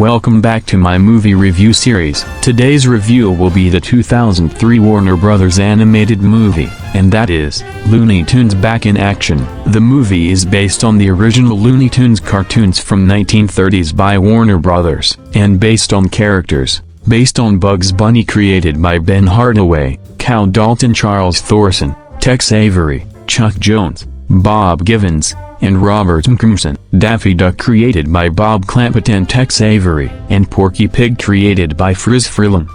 Welcome back to my movie review series. Today's review will be the 2003 Warner Bros. Animated movie, and that is, Looney Tunes Back in Action. The movie is based on the original Looney Tunes cartoons from 1930s by Warner Bros., and based on characters, based on Bugs Bunny created by Ben Hardaway, Cal Dalton, Charles Thorson, Tex Avery, Chuck Jones, Bob Givens, and Robert Mcrimson. Daffy Duck created by Bob Clampett and Tex Avery, and Porky Pig created by Friz Freleng.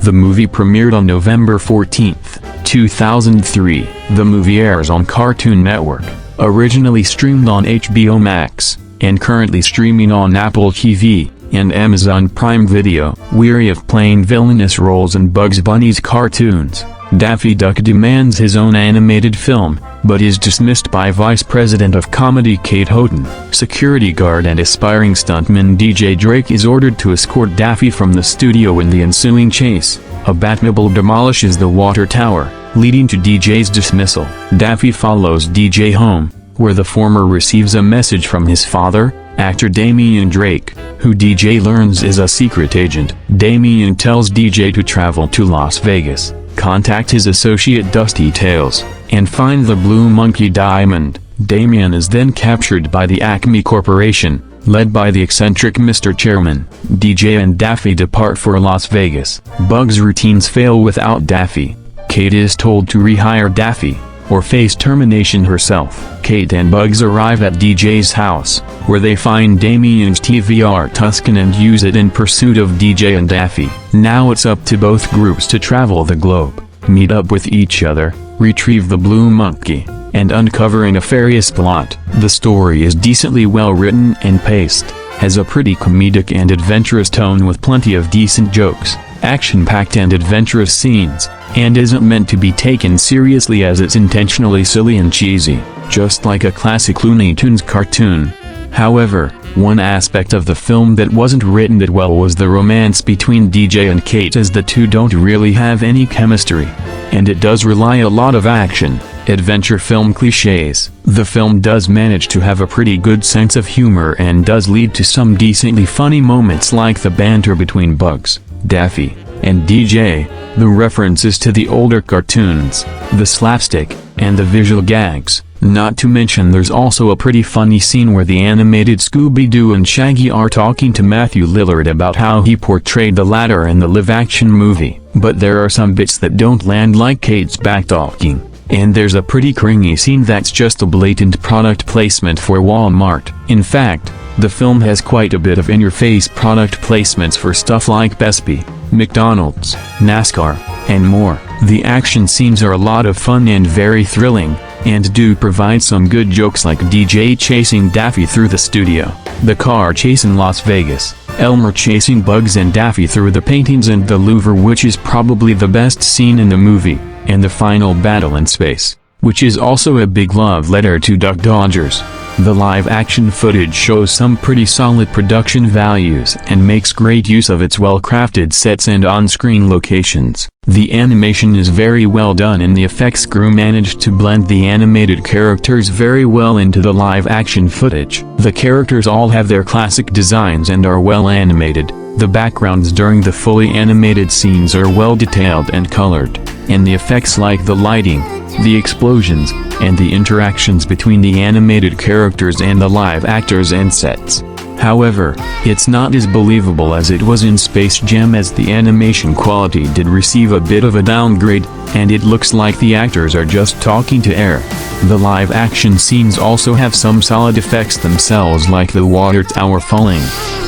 The movie premiered on November 14, 2003. The movie airs on Cartoon Network, originally streamed on HBO Max, and currently streaming on Apple TV and Amazon Prime Video. Weary of playing villainous roles in Bugs Bunny's cartoons, Daffy Duck demands his own animated film, but is dismissed by Vice President of Comedy Kate Houghton. Security guard and aspiring stuntman DJ Drake is ordered to escort Daffy from the studio in the ensuing chase. A Batmobile demolishes the water tower, leading to DJ's dismissal. Daffy follows DJ home, where the former receives a message from his father, actor Damian Drake, who DJ learns is a secret agent. Damian tells DJ to travel to Las Vegas, contact his associate Dusty Tails, and find the Blue Monkey Diamond. Damian is then captured by the Acme Corporation, led by the eccentric Mr. Chairman. DJ and Daffy depart for Las Vegas. Bugs' routines fail without Daffy. Kate is told to rehire Daffy, or face termination herself. Kate and Bugs arrive at DJ's house, where they find Damian's TVR Tuscan and use it in pursuit of DJ and Daffy. Now it's up to both groups to travel the globe, meet up with each other, retrieve the Blue Monkey, and uncover a nefarious plot. The story is decently well written and paced, has a pretty comedic and adventurous tone with plenty of decent jokes, action-packed and adventurous scenes, and isn't meant to be taken seriously as it's intentionally silly and cheesy, just like a classic Looney Tunes cartoon. However, one aspect of the film that wasn't written that well was the romance between DJ and Kate, as the two don't really have any chemistry, and it does rely a lot of action, adventure film cliches. The film does manage to have a pretty good sense of humor and does lead to some decently funny moments like the banter between Bugs, Daffy, and DJ, the references to the older cartoons, the slapstick, and the visual gags. Not to mention there's also a pretty funny scene where the animated Scooby-Doo and Shaggy are talking to Matthew Lillard about how he portrayed the latter in the live-action movie. But there are some bits that don't land, like Kate's backtalking, and there's a pretty cringy scene that's just a blatant product placement for Walmart. In fact, the film has quite a bit of in-your-face product placements for stuff like Bessie, McDonald's, NASCAR, and more. The action scenes are a lot of fun and very thrilling, and do provide some good jokes like DJ chasing Daffy through the studio, the car chase in Las Vegas, Elmer chasing Bugs and Daffy through the paintings and the Louvre, which is probably the best scene in the movie, and the final battle in space, which is also a big love letter to Duck Dodgers. The live-action footage shows some pretty solid production values and makes great use of its well-crafted sets and on-screen locations. The animation is very well done, and the effects crew managed to blend the animated characters very well into the live-action footage. The characters all have their classic designs and are well animated. The backgrounds during the fully animated scenes are well detailed and colored, and the effects like the lighting, the explosions, and the interactions between the animated characters and the live actors and sets. However, it's not as believable as it was in Space Jam, as the animation quality did receive a bit of a downgrade, and it looks like the actors are just talking to air. The live action scenes also have some solid effects themselves, like the water tower falling,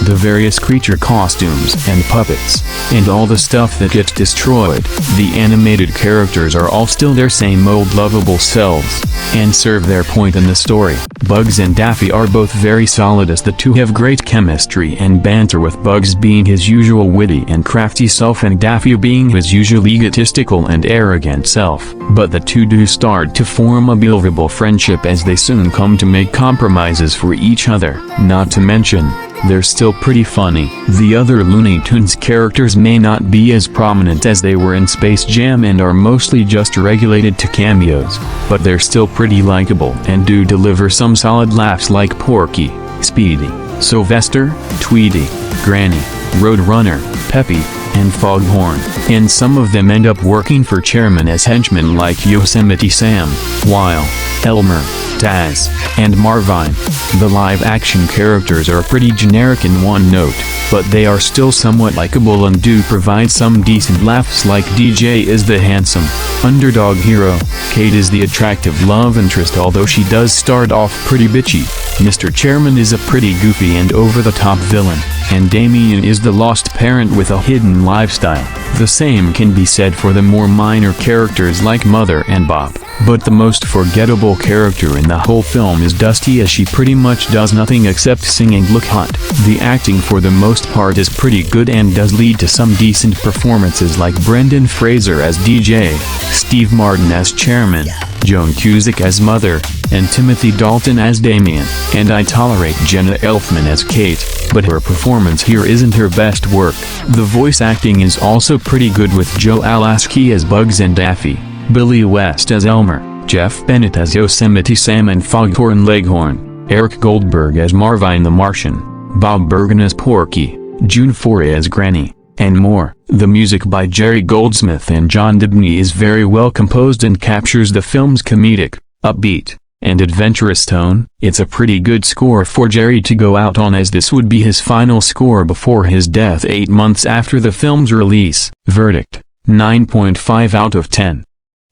the various creature costumes and puppets, and all the stuff that gets destroyed. The animated characters are all still their same old lovable selves, and serve their point in the story. Bugs and Daffy are both very solid, as the two have great chemistry and banter, with Bugs being his usual witty and crafty self and Daffy being his usual egotistical and arrogant self. But the two do start to form a believable friendship as they soon come to make compromises for each other. Not to mention, they're still pretty funny. The other Looney Tunes characters may not be as prominent as they were in Space Jam and are mostly just regulated to cameos, but they're still pretty likable and do deliver some solid laughs, like Porky, Speedy, Sylvester, Tweety, Granny, Roadrunner, Peppy, and Foghorn, and some of them end up working for Chairman as henchmen like Yosemite Sam, while Elmer, Taz, and Marvine. The live-action characters are pretty generic in one note, but they are still somewhat likable and do provide some decent laughs, like DJ is the handsome, underdog hero, Kate is the attractive love interest although she does start off pretty bitchy, Mr. Chairman is a pretty goofy and over-the-top villain, and Damien is the lost parent with a hidden lifestyle. The same can be said for the more minor characters like Mother and Bob, but the most forgettable character in the whole film is Dusty, as she pretty much does nothing except sing and look hot. The acting for the most part is pretty good and does lead to some decent performances like Brendan Fraser as DJ, Steve Martin as Chairman, Joan Cusack as Mother, and Timothy Dalton as Damien, and I tolerate Jenna Elfman as Kate, but her performance here isn't her best work. The voice acting is also pretty good with Joe Alaskey as Bugs and Daffy, Billy West as Elmer, Jeff Bennett as Yosemite Sam and Foghorn Leghorn, Eric Goldberg as Marvine the Martian, Bob Bergen as Porky, June Foray as Granny, and more. The music by Jerry Goldsmith and John Debney is very well composed and captures the film's comedic, upbeat, and adventurous tone. It's a pretty good score for Jerry to go out on, as this would be his final score before his death 8 months after the film's release. Verdict: 9.5 out of 10.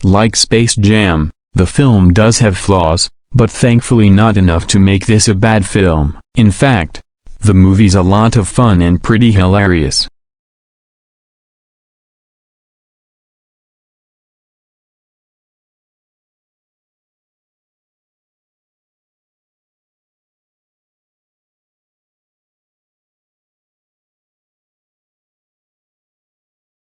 Like Space Jam, the film does have flaws, but thankfully not enough to make this a bad film. In fact, the movie's a lot of fun and pretty hilarious.